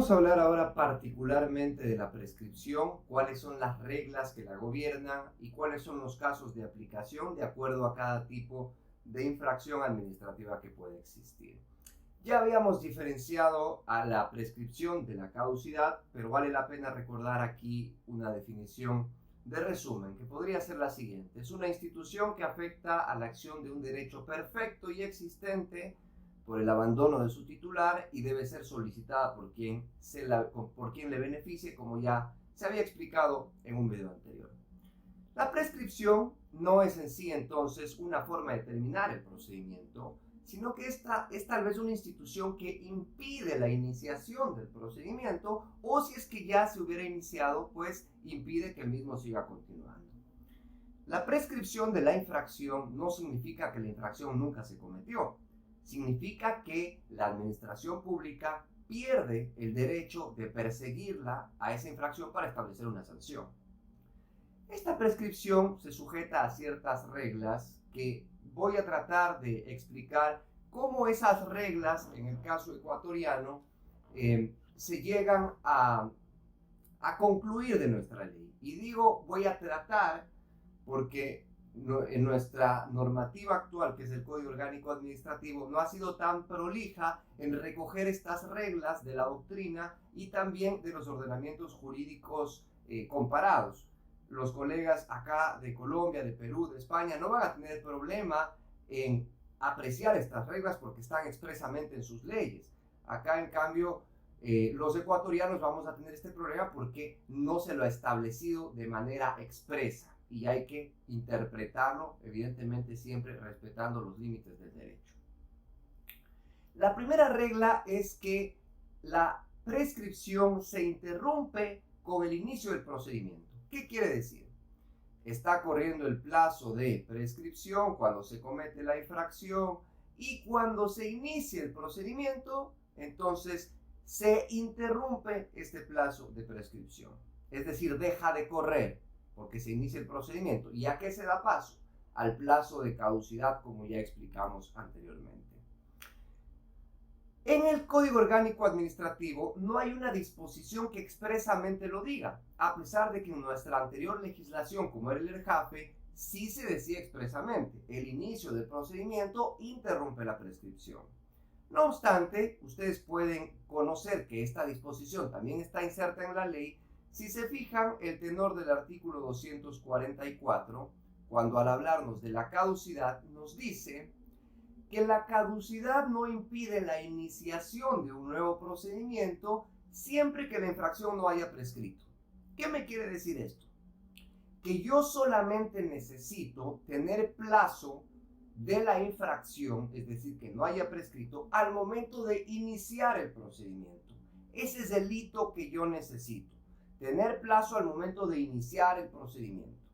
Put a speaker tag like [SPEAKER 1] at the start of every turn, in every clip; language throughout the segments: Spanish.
[SPEAKER 1] Vamos a hablar ahora particularmente de la prescripción, cuáles son las reglas que la gobiernan y cuáles son los casos de aplicación de acuerdo a cada tipo de infracción administrativa que puede existir. Ya habíamos diferenciado a la prescripción de la caducidad, pero vale la pena recordar aquí una definición de resumen que podría ser la siguiente. Es una institución que afecta a la acción de un derecho perfecto y existente por el abandono de su titular y debe ser solicitada por quien le beneficie, como ya se había explicado en un video anterior. La prescripción no es en sí entonces una forma de terminar el procedimiento, sino que esta es tal vez una institución que impide la iniciación del procedimiento, o si es que ya se hubiera iniciado, pues impide que el mismo siga continuando. La prescripción de la infracción no significa que la infracción nunca se cometió. Significa que la administración pública pierde el derecho de perseguirla a esa infracción para establecer una sanción. Esta prescripción se sujeta a ciertas reglas que voy a tratar de explicar cómo esas reglas, en el caso ecuatoriano, se llegan a concluir de nuestra ley. Y digo voy a tratar porque en nuestra normativa actual, que es el Código Orgánico Administrativo, no ha sido tan prolija en recoger estas reglas de la doctrina y también de los ordenamientos jurídicos comparados. Los colegas acá de Colombia, de Perú, de España, no van a tener problema en apreciar estas reglas porque están expresamente en sus leyes. Acá, en cambio, los ecuatorianos vamos a tener este problema porque no se lo ha establecido de manera expresa. Y hay que interpretarlo, evidentemente, siempre respetando los límites del derecho. La primera regla es que la prescripción se interrumpe con el inicio del procedimiento. ¿Qué quiere decir? Está corriendo el plazo de prescripción cuando se comete la infracción y cuando se inicia el procedimiento, entonces se interrumpe este plazo de prescripción. Es decir, deja de correr porque se inicia el procedimiento. ¿Y a qué se da paso? Al plazo de caducidad, como ya explicamos anteriormente. En el Código Orgánico Administrativo no hay una disposición que expresamente lo diga, a pesar de que en nuestra anterior legislación, como era el ERJAFE, sí se decía expresamente: el inicio del procedimiento interrumpe la prescripción. No obstante, ustedes pueden conocer que esta disposición también está inserta en la ley. Si se fijan, el tenor del artículo 244, cuando al hablarnos de la caducidad, nos dice que la caducidad no impide la iniciación de un nuevo procedimiento siempre que la infracción no haya prescrito. ¿Qué me quiere decir esto? Que yo solamente necesito tener plazo de la infracción, es decir, que no haya prescrito, al momento de iniciar el procedimiento. Ese es el hito que yo necesito. Tener plazo al momento de iniciar el procedimiento.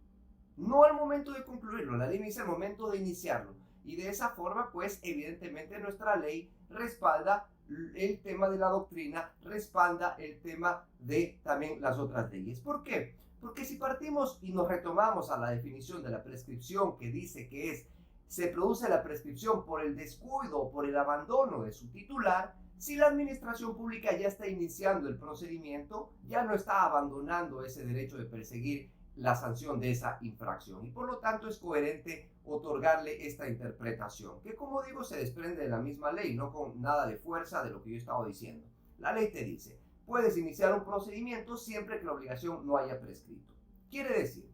[SPEAKER 1] No al momento de concluirlo, la ley dice al momento de iniciarlo. Y de esa forma, pues, evidentemente nuestra ley respalda el tema de la doctrina, respalda el tema de también las otras leyes. ¿Por qué? Porque si partimos y nos retomamos a la definición de la prescripción, que dice que se produce la prescripción por el descuido o por el abandono de su titular, si la administración pública ya está iniciando el procedimiento, ya no está abandonando ese derecho de perseguir la sanción de esa infracción. Y por lo tanto es coherente otorgarle esta interpretación, que, como digo, se desprende de la misma ley, no con nada de fuerza de lo que yo estaba diciendo. La ley te dice: puedes iniciar un procedimiento siempre que la obligación no haya prescrito. Quiere decir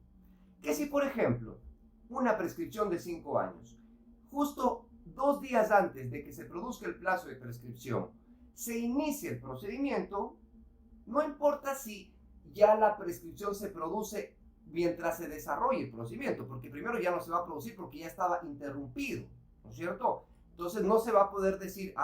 [SPEAKER 1] que si, por ejemplo, una prescripción de 5 años, justo 2 días antes de que se produzca el plazo de prescripción, se inicia el procedimiento, no importa si ya la prescripción se produce mientras se desarrolle el procedimiento, porque primero ya no se va a producir porque ya estaba interrumpido, ¿no es cierto? Entonces no se va a poder decir: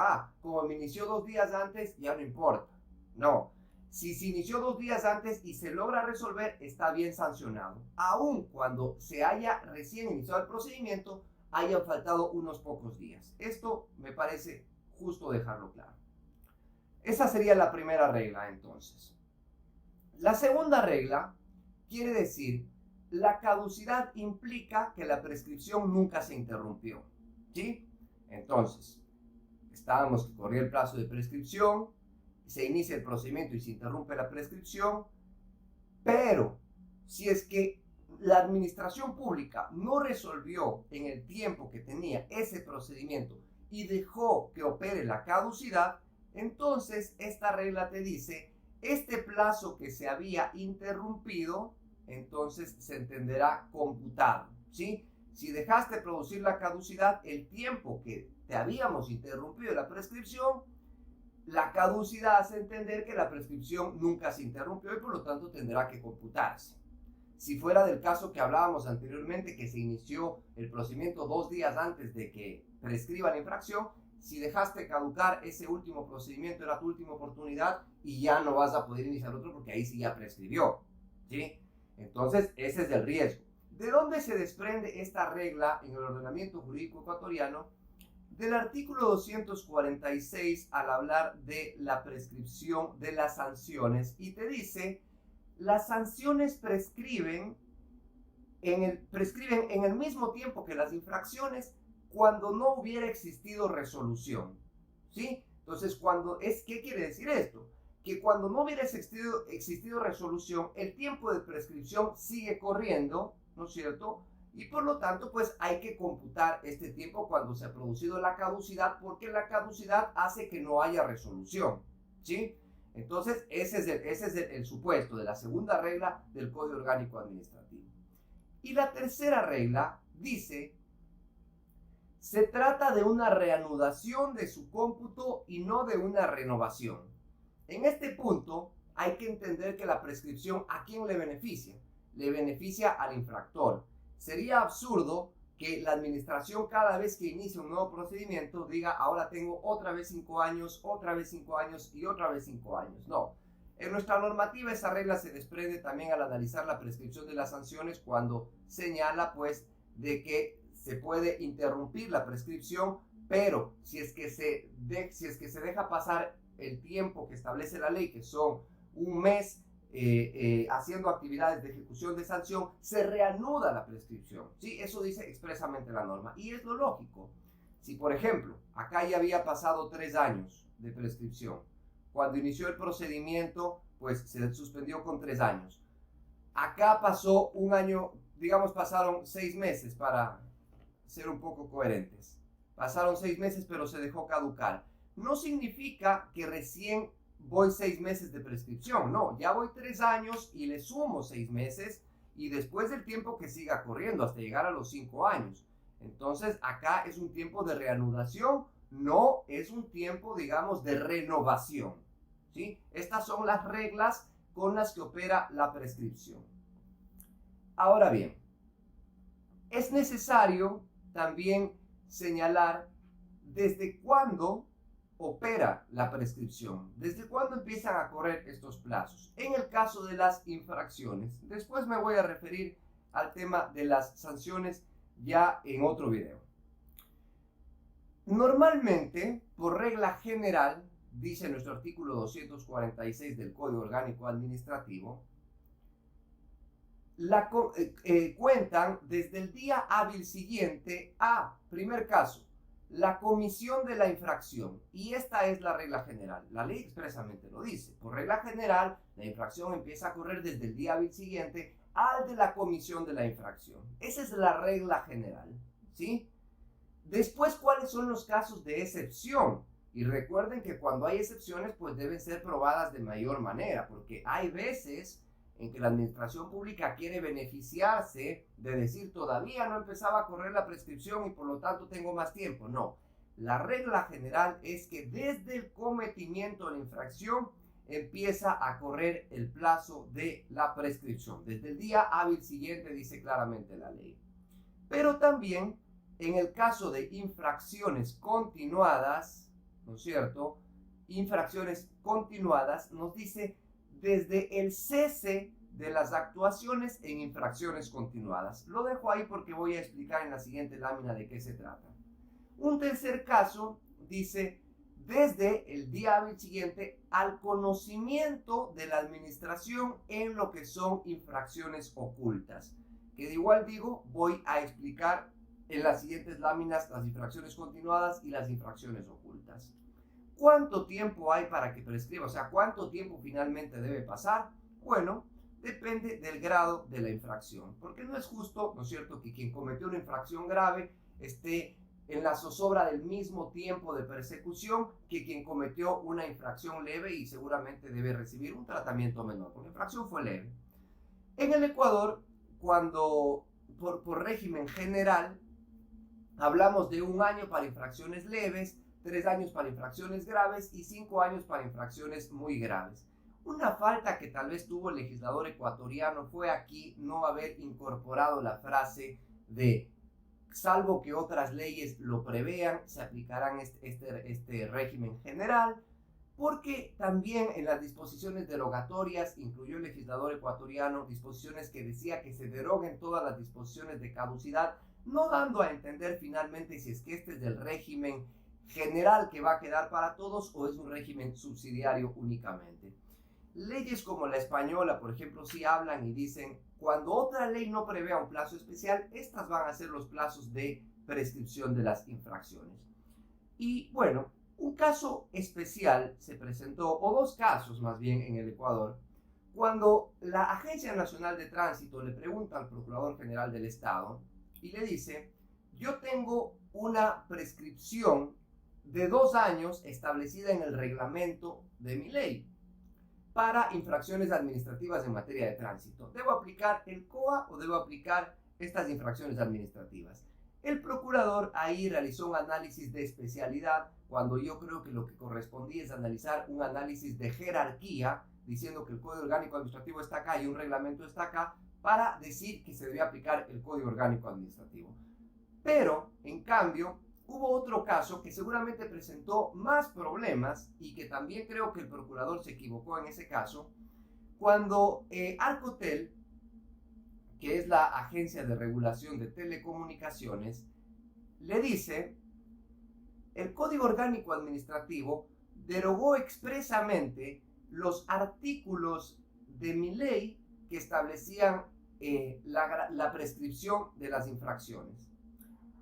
[SPEAKER 1] como me inició 2 días antes, ya no importa. No, si se inició 2 días antes y se logra resolver, está bien sancionado, aun cuando se haya recién iniciado el procedimiento, hayan faltado unos pocos días. Esto me parece justo dejarlo claro. Esa sería la primera regla, entonces. La segunda regla quiere decir: la caducidad implica que la prescripción nunca se interrumpió, ¿sí? Entonces, estábamos que corría el plazo de prescripción se inicia el procedimiento y se interrumpe la prescripción, pero si es que la administración pública no resolvió en el tiempo que tenía ese procedimiento y dejó que opere la caducidad, entonces esta regla te dice, este plazo que se había interrumpido, entonces se entenderá computado, ¿sí? Si dejaste producir la caducidad, el tiempo que te habíamos interrumpido la prescripción, la caducidad hace entender que la prescripción nunca se interrumpió y por lo tanto tendrá que computarse. Si fuera del caso que hablábamos anteriormente, que se inició el procedimiento 2 días antes de que prescriba la infracción, si dejaste caducar ese último procedimiento, era tu última oportunidad y ya no vas a poder iniciar otro porque ahí sí ya prescribió, ¿sí? Entonces, ese es el riesgo. ¿De dónde se desprende esta regla en el ordenamiento jurídico ecuatoriano? Del artículo 246 al hablar de la prescripción de las sanciones y te dice, las sanciones prescriben en el mismo tiempo que las infracciones cuando no hubiera existido resolución, ¿sí? Entonces, ¿qué quiere decir esto? Que cuando no hubiera existido resolución, el tiempo de prescripción sigue corriendo, ¿no es cierto? Y por lo tanto, pues hay que computar este tiempo cuando se ha producido la caducidad, porque la caducidad hace que no haya resolución, ¿sí? Entonces, ese es el supuesto de la segunda regla del Código Orgánico Administrativo. Y la tercera regla dice, se trata de una reanudación de su cómputo y no de una renovación. En este punto, hay que entender que la prescripción, ¿a quién le beneficia? Le beneficia al infractor. Sería absurdo que la administración cada vez que inicia un nuevo procedimiento diga, ahora tengo otra vez 5 años, otra vez 5 años y otra vez 5 años. No. En nuestra normativa esa regla se desprende también al analizar la prescripción de las sanciones cuando señala pues de que se puede interrumpir la prescripción, pero si es que se deja pasar el tiempo que establece la ley, que son un mes, haciendo actividades de ejecución de sanción, se reanuda la prescripción, ¿sí? Eso dice expresamente la norma y es lo lógico. Si por ejemplo acá ya había pasado 3 años de prescripción, cuando inició el procedimiento pues se suspendió con 3 años, acá pasó un año, digamos pasaron 6 meses para ser un poco coherentes, pasaron 6 meses pero se dejó caducar, no significa que recién voy 6 meses de prescripción, no, ya voy 3 años y le sumo 6 meses y después del tiempo que siga corriendo hasta llegar a los 5 años. Entonces acá es un tiempo de reanudación, no es un tiempo, digamos, de renovación, ¿sí? Estas son las reglas con las que opera la prescripción. Ahora bien, es necesario también señalar desde cuándo opera la prescripción, desde cuándo empiezan a correr estos plazos. En el caso de las infracciones, después me voy a referir al tema de las sanciones ya en otro video. Normalmente, por regla general, dice nuestro artículo 246 del Código Orgánico Administrativo, cuentan desde el día hábil siguiente a, primer caso, la comisión de la infracción, y esta es la regla general. La ley expresamente lo dice. Por regla general, la infracción empieza a correr desde el día hábil siguiente al de la comisión de la infracción. Esa es la regla general, ¿sí? Después, ¿cuáles son los casos de excepción? Y recuerden que cuando hay excepciones, pues deben ser probadas de mayor manera, porque hay veces en que la administración pública quiere beneficiarse de decir todavía no empezaba a correr la prescripción y por lo tanto tengo más tiempo. No, la regla general es que desde el cometimiento de la infracción empieza a correr el plazo de la prescripción. Desde el día hábil siguiente dice claramente la ley. Pero también en el caso de infracciones continuadas, ¿no es cierto? Infracciones continuadas nos dice desde el cese de las actuaciones en infracciones continuadas. Lo dejo ahí porque voy a explicar en la siguiente lámina de qué se trata. Un tercer caso dice desde el día hábil siguiente al conocimiento de la administración en lo que son infracciones ocultas, que de igual digo voy a explicar en las siguientes láminas las infracciones continuadas y las infracciones ocultas. ¿Cuánto tiempo hay para que prescriba? O sea, ¿cuánto tiempo finalmente debe pasar? Bueno, depende del grado de la infracción, porque no es justo, ¿no es cierto?, que quien cometió una infracción grave esté en la zozobra del mismo tiempo de persecución que quien cometió una infracción leve y seguramente debe recibir un tratamiento menor, porque la infracción fue leve. En el Ecuador, cuando por régimen general, hablamos de 1 año para infracciones leves, 3 años para infracciones graves y 5 años para infracciones muy graves. Una falta que tal vez tuvo el legislador ecuatoriano fue aquí no haber incorporado la frase de salvo que otras leyes lo prevean, se aplicarán este régimen general, porque también en las disposiciones derogatorias incluyó el legislador ecuatoriano disposiciones que decía que se deroguen todas las disposiciones de caducidad, no dando a entender finalmente si es que este es del régimen general que va a quedar para todos o es un régimen subsidiario únicamente. Leyes como la española, por ejemplo, sí hablan y dicen, cuando otra ley no prevea un plazo especial, estas van a ser los plazos de prescripción de las infracciones. Y bueno, un caso especial se presentó, o 2 casos más bien en el Ecuador, cuando la Agencia Nacional de Tránsito le pregunta al Procurador General del Estado y le dice, yo tengo una prescripción de 2 años establecida en el reglamento de mi ley para infracciones administrativas en materia de tránsito. ¿Debo aplicar el COA o debo aplicar estas infracciones administrativas? El procurador ahí realizó un análisis de especialidad, cuando yo creo que lo que correspondía es analizar un análisis de jerarquía, diciendo que el Código Orgánico Administrativo está acá y un reglamento está acá, para decir que se debía aplicar el Código Orgánico Administrativo. Pero, en cambio, hubo otro caso que seguramente presentó más problemas y que también creo que el procurador se equivocó en ese caso, cuando Arcotel, que es la Agencia de Regulación de Telecomunicaciones, le dice, el Código Orgánico Administrativo derogó expresamente los artículos de mi ley que establecían la prescripción de las infracciones.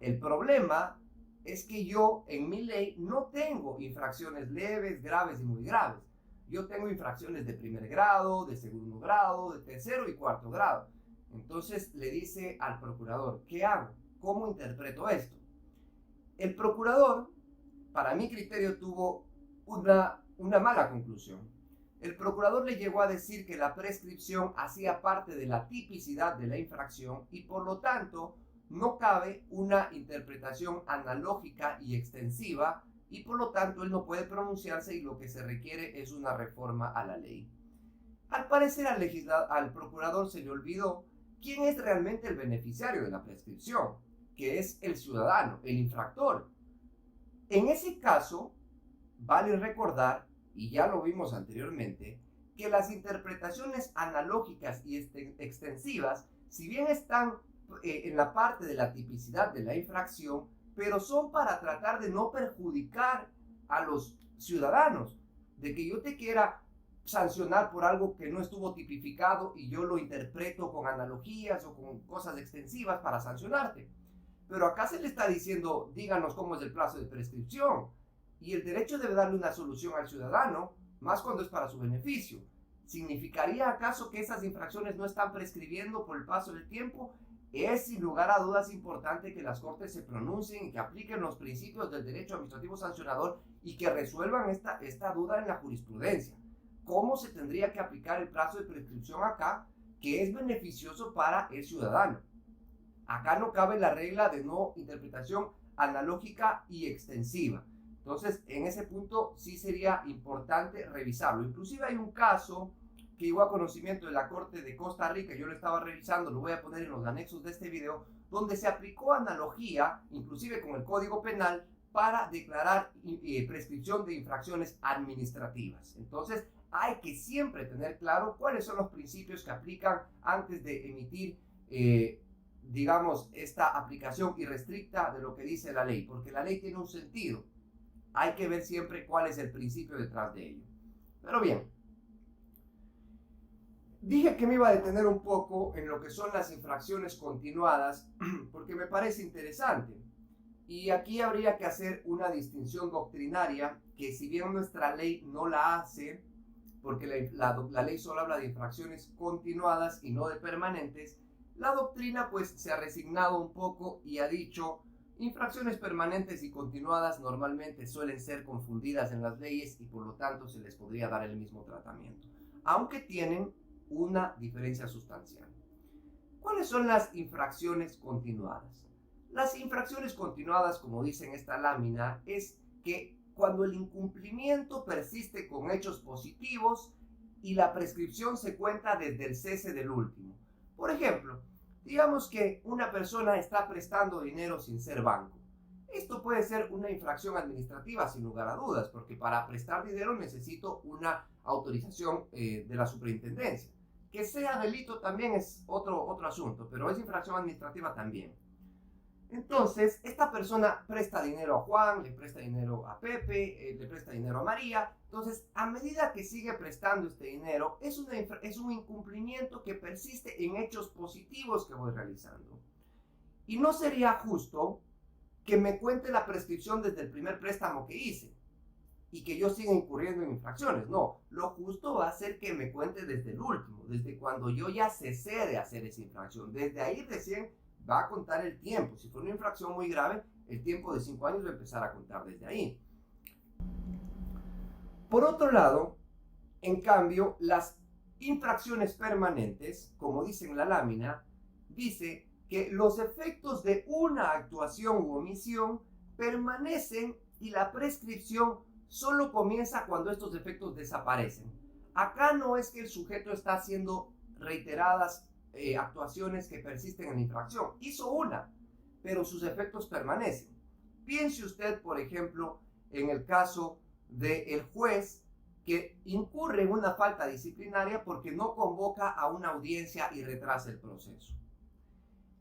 [SPEAKER 1] El problema es que yo en mi ley no tengo infracciones leves, graves y muy graves. Yo tengo infracciones de primer grado, de segundo grado, de tercero y cuarto grado. Entonces le dice al procurador, ¿qué hago? ¿Cómo interpreto esto? El procurador, para mi criterio, tuvo una mala conclusión. El procurador le llegó a decir que la prescripción hacía parte de la tipicidad de la infracción y por lo tanto no cabe una interpretación analógica y extensiva y por lo tanto él no puede pronunciarse y lo que se requiere es una reforma a la ley. Al parecer al procurador se le olvidó quién es realmente el beneficiario de la prescripción, que es el ciudadano, el infractor. En ese caso, vale recordar, y ya lo vimos anteriormente, que las interpretaciones analógicas y extensivas, si bien están en la parte de la tipicidad de la infracción, pero son para tratar de no perjudicar a los ciudadanos, de que yo te quiera sancionar por algo que no estuvo tipificado y yo lo interpreto con analogías o con cosas extensivas para sancionarte. Pero acá se le está diciendo, díganos cómo es el plazo de prescripción. Y el derecho debe darle una solución al ciudadano, más cuando es para su beneficio. ¿Significaría acaso que esas infracciones no están prescribiendo por el paso del tiempo? Es sin lugar a dudas importante que las Cortes se pronuncien y que apliquen los principios del derecho administrativo sancionador y que resuelvan esta duda en la jurisprudencia. ¿Cómo se tendría que aplicar el plazo de prescripción acá, que es beneficioso para el ciudadano? Acá no cabe la regla de no interpretación analógica y extensiva. Entonces, en ese punto sí sería importante revisarlo. Inclusive hay un caso que llegó a conocimiento de la Corte de Costa Rica, yo lo estaba revisando, lo voy a poner en los anexos de este video, donde se aplicó analogía, inclusive con el Código Penal, para declarar prescripción de infracciones administrativas. Entonces, hay que siempre tener claro cuáles son los principios que aplican antes de emitir, digamos, esta aplicación irrestricta de lo que dice la ley, porque la ley tiene un sentido. Hay que ver siempre cuál es el principio detrás de ello. Pero bien, dije que me iba a detener un poco en lo que son las infracciones continuadas, porque me parece interesante. Y aquí habría que hacer una distinción doctrinaria que, si bien nuestra ley no la hace, porque la ley solo habla de infracciones continuadas y no de permanentes, la doctrina pues se ha resignado un poco y ha dicho: infracciones permanentes y continuadas normalmente suelen ser confundidas en las leyes y por lo tanto se les podría dar el mismo tratamiento, aunque tienen una diferencia sustancial. ¿Cuáles son las infracciones continuadas? Las infracciones continuadas, como dice en esta lámina, es que cuando el incumplimiento persiste con hechos positivos y la prescripción se cuenta desde el cese del último. Por ejemplo, digamos que una persona está prestando dinero sin ser banco. Esto puede ser una infracción administrativa sin lugar a dudas, porque para prestar dinero necesito una autorización de la superintendencia. Que sea delito también es otro asunto, pero es infracción administrativa también. Entonces, esta persona presta dinero a Juan, le presta dinero a Pepe, le presta dinero a María. Entonces, a medida que sigue prestando este dinero, es un incumplimiento que persiste en hechos positivos que voy realizando. Y no sería justo que me cuente la prescripción desde el primer préstamo que hice y que yo siga incurriendo en infracciones. No, lo justo va a ser que me cuente desde el último, desde cuando yo ya cesé de hacer esa infracción. Desde ahí recién va a contar el tiempo. Si fue una infracción muy grave, el tiempo de 5 años va a empezar a contar desde ahí. Por otro lado, en cambio, las infracciones permanentes, como dice en la lámina, dice que los efectos de una actuación u omisión permanecen y la prescripción solo comienza cuando estos efectos desaparecen. Acá no es que el sujeto está haciendo reiteradas actuaciones que persisten en la infracción. Hizo una, pero sus efectos permanecen. Piense usted, por ejemplo, en el caso del juez que incurre en una falta disciplinaria porque no convoca a una audiencia y retrasa el proceso.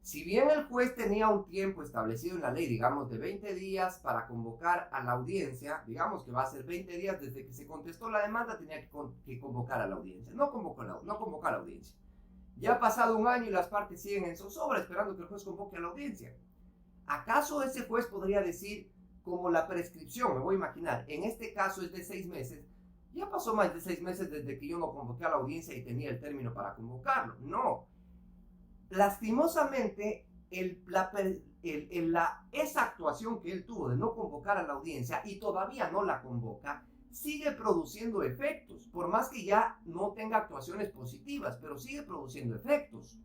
[SPEAKER 1] Si bien el juez tenía un tiempo establecido en la ley, digamos de 20 días para convocar a la audiencia, digamos que va a ser 20 días desde que se contestó la demanda, tenía que convocar a la audiencia. No convocó a la audiencia. Ya ha pasado un año y las partes siguen en zozobra esperando que el juez convoque a la audiencia. ¿Acaso ese juez podría decir, como la prescripción, me voy a imaginar, en este caso es de 6 meses, ya pasó más de 6 meses desde que yo no convoqué a la audiencia y tenía el término para convocarlo? No. Lastimosamente, esa actuación que él tuvo de no convocar a la audiencia y todavía no la convoca, sigue produciendo efectos, por más que ya no tenga actuaciones positivas, pero sigue produciendo efectos.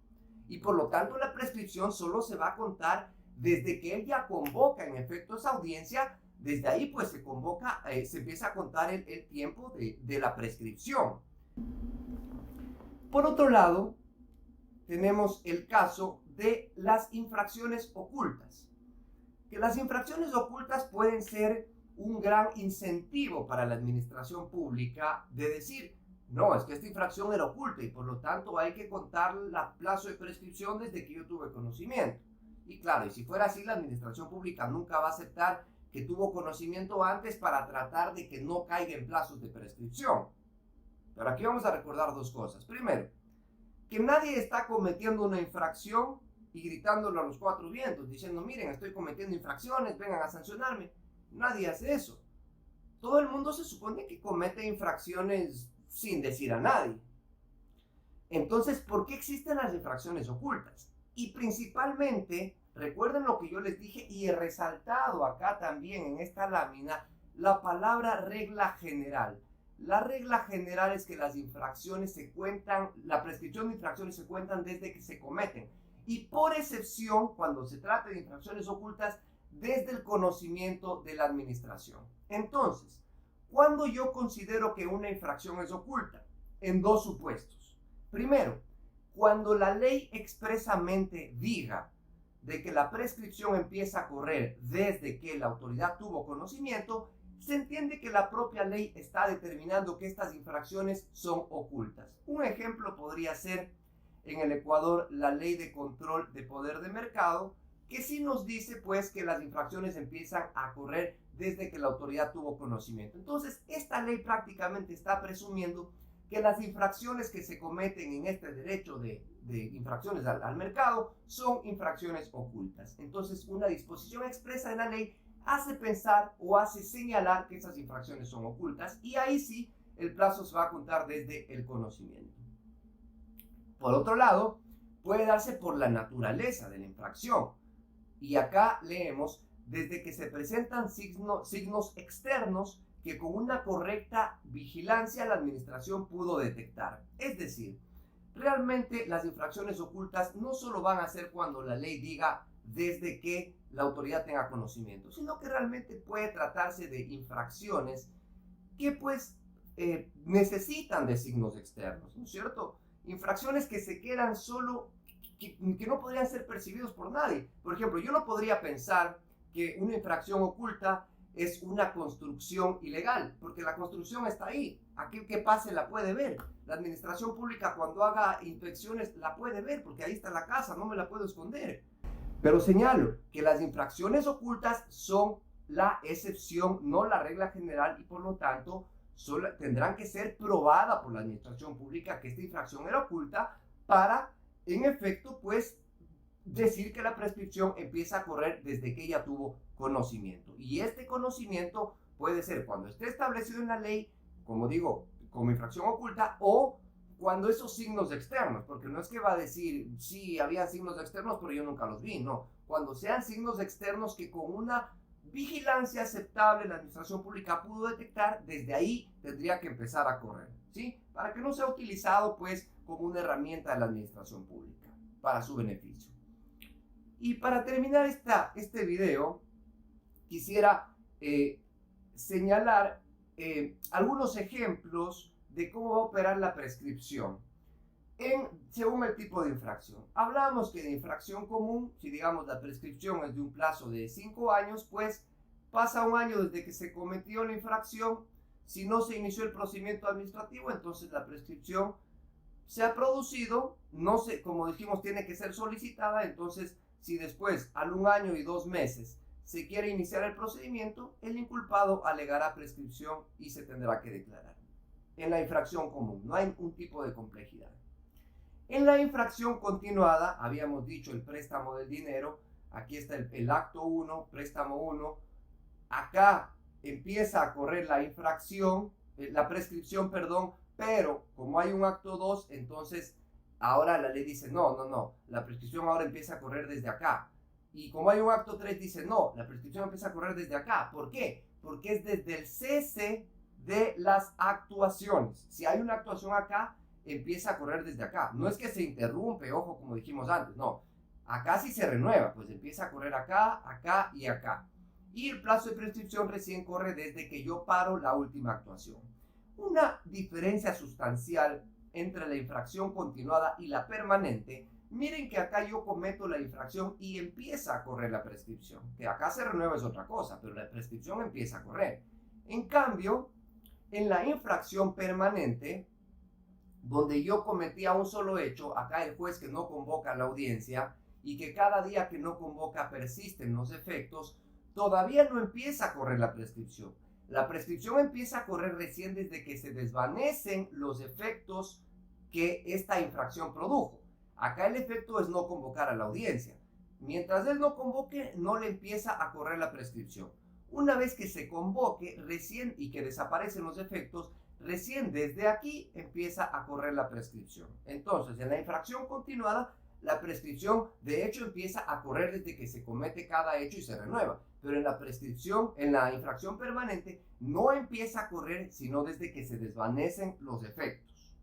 [SPEAKER 1] Y por lo tanto la prescripción solo se va a contar desde que él ya convoca en efecto esa audiencia. Desde ahí pues se empieza a contar el tiempo de la prescripción. Por otro lado, tenemos el caso de las infracciones ocultas. Que las infracciones ocultas pueden ser un gran incentivo para la administración pública de decir: no, es que esta infracción era oculta y por lo tanto hay que contar el plazo de prescripción desde que yo tuve conocimiento. Y claro, y si fuera así, la administración pública nunca va a aceptar que tuvo conocimiento antes para tratar de que no caiga en plazos de prescripción. Pero aquí vamos a recordar dos cosas. Primero, que nadie está cometiendo una infracción y gritándolo a los 4 vientos, diciendo: miren, estoy cometiendo infracciones, vengan a sancionarme. Nadie hace eso. Todo el mundo se supone que comete infracciones sin decir a nadie. Entonces, ¿por qué existen las infracciones ocultas? Y principalmente, recuerden lo que yo les dije y he resaltado acá también en esta lámina, la palabra regla general. La regla general es que las infracciones se cuentan, la prescripción de infracciones se cuentan desde que se cometen. Y por excepción, cuando se trata de infracciones ocultas, desde el conocimiento de la administración. Entonces, ¿cuándo yo considero que una infracción es oculta? En 2 supuestos. Primero, cuando la ley expresamente diga de que la prescripción empieza a correr desde que la autoridad tuvo conocimiento, se entiende que la propia ley está determinando que estas infracciones son ocultas. Un ejemplo podría ser en el Ecuador la ley de control de poder de mercado, que sí nos dice pues que las infracciones empiezan a correr desde que la autoridad tuvo conocimiento. Entonces, esta ley prácticamente está presumiendo que las infracciones que se cometen en este derecho de infracciones al mercado son infracciones ocultas. Entonces, una disposición expresa de la ley hace pensar o hace señalar que esas infracciones son ocultas, y ahí sí el plazo se va a contar desde el conocimiento. Por otro lado, puede darse por la naturaleza de la infracción. Y acá leemos, desde que se presentan signos externos que con una correcta vigilancia la administración pudo detectar. Es decir, realmente las infracciones ocultas no solo van a ser cuando la ley diga desde que la autoridad tenga conocimiento, sino que realmente puede tratarse de infracciones que pues necesitan de signos externos, ¿no es cierto? Infracciones que se quedan solo, que no podrían ser percibidos por nadie. Por ejemplo, yo no podría pensar que una infracción oculta es una construcción ilegal, porque la construcción está ahí. Aquel que pase la puede ver. La administración pública, cuando haga inspecciones, la puede ver, porque ahí está la casa, no me la puedo esconder. Pero señalo que las infracciones ocultas son la excepción, no la regla general, y por lo tanto tendrán que ser probadas por la administración pública que esta infracción era oculta para, en efecto, pues decir que la prescripción empieza a correr desde que ella tuvo conocimiento. Y este conocimiento puede ser cuando esté establecido en la ley, como digo, como infracción oculta, o cuando esos signos externos, porque no es que va a decir, sí, había signos externos, pero yo nunca los vi, no. Cuando sean signos externos que con una vigilancia aceptable la administración pública pudo detectar, desde ahí tendría que empezar a correr, ¿sí? Para que no sea utilizado, pues, como una herramienta de la administración pública, para su beneficio. Y para terminar este video, quisiera señalar algunos ejemplos de cómo va a operar la prescripción según el tipo de infracción. Hablamos que de infracción común, si digamos la prescripción es de un plazo de 5 años, pues pasa un año desde que se cometió la infracción. Si no se inició el procedimiento administrativo, entonces la prescripción se ha producido, no se, como dijimos, tiene que ser solicitada. Entonces, si después, al 1 año y 2 meses, se quiere iniciar el procedimiento, el inculpado alegará prescripción y se tendrá que declarar. En la infracción común, no hay un tipo de complejidad. En la infracción continuada, habíamos dicho el préstamo del dinero, aquí está el acto 1, préstamo 1, acá empieza a correr la infracción, la prescripción, perdón, pero como hay un acto 2, entonces ahora la ley dice no, la prescripción ahora empieza a correr desde acá. Y como hay un acto 3, dice no, la prescripción empieza a correr desde acá. ¿Por qué? Porque es desde el cese de las actuaciones. Si hay una actuación acá, empieza a correr desde acá. No es que se interrumpe, ojo, como dijimos antes, no. Acá sí se renueva, pues empieza a correr acá, acá y acá. Y el plazo de prescripción recién corre desde que yo paro la última actuación. Una diferencia sustancial entre la infracción continuada y la permanente, miren que acá yo cometo la infracción y empieza a correr la prescripción. Que acá se renueva es otra cosa, pero la prescripción empieza a correr. En cambio, en la infracción permanente, donde yo cometía un solo hecho, acá el juez que no convoca a la audiencia y que cada día que no convoca persisten los efectos, todavía no empieza a correr la prescripción. La prescripción empieza a correr recién desde que se desvanecen los efectos que esta infracción produjo. Acá el efecto es no convocar a la audiencia. Mientras él no convoque, no le empieza a correr la prescripción. Una vez que se convoque recién y que desaparecen los efectos, recién desde aquí empieza a correr la prescripción. Entonces, en la infracción continuada, la prescripción de hecho empieza a correr desde que se comete cada hecho y se renueva. Pero en la prescripción, en la infracción permanente, no empieza a correr sino desde que se desvanecen los efectos.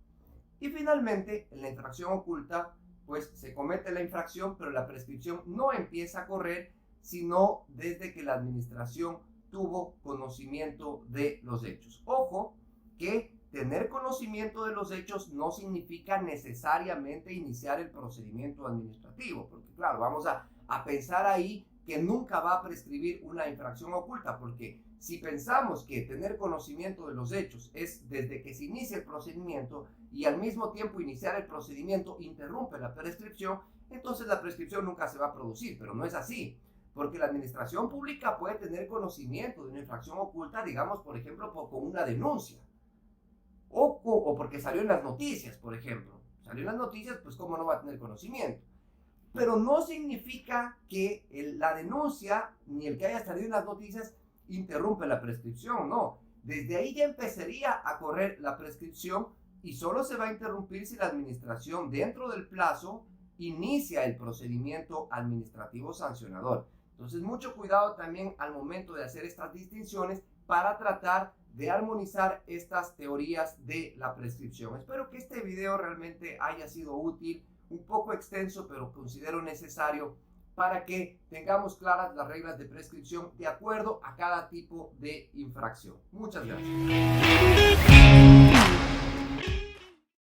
[SPEAKER 1] Y finalmente, en la infracción oculta, pues se comete la infracción, pero la prescripción no empieza a correr sino desde que la administración tuvo conocimiento de los hechos. Ojo, que tener conocimiento de los hechos no significa necesariamente iniciar el procedimiento administrativo, porque claro, vamos a pensar ahí que nunca va a prescribir una infracción oculta, porque si pensamos que tener conocimiento de los hechos es desde que se inicia el procedimiento y al mismo tiempo iniciar el procedimiento interrumpe la prescripción, entonces la prescripción nunca se va a producir, pero no es así. Porque la administración pública puede tener conocimiento de una infracción oculta, digamos, por ejemplo, con una denuncia. o porque salió en las noticias, por ejemplo. Salió en las noticias, pues cómo no va a tener conocimiento. Pero no significa que la denuncia ni el que haya salido en las noticias interrumpe la prescripción, no. Desde ahí ya empezaría a correr la prescripción y solo se va a interrumpir si la administración dentro del plazo inicia el procedimiento administrativo sancionador. Entonces, mucho cuidado también al momento de hacer estas distinciones para tratar de armonizar estas teorías de la prescripción. Espero que este video realmente haya sido útil, un poco extenso, pero considero necesario para que tengamos claras las reglas de prescripción de acuerdo a cada tipo de infracción. Muchas gracias.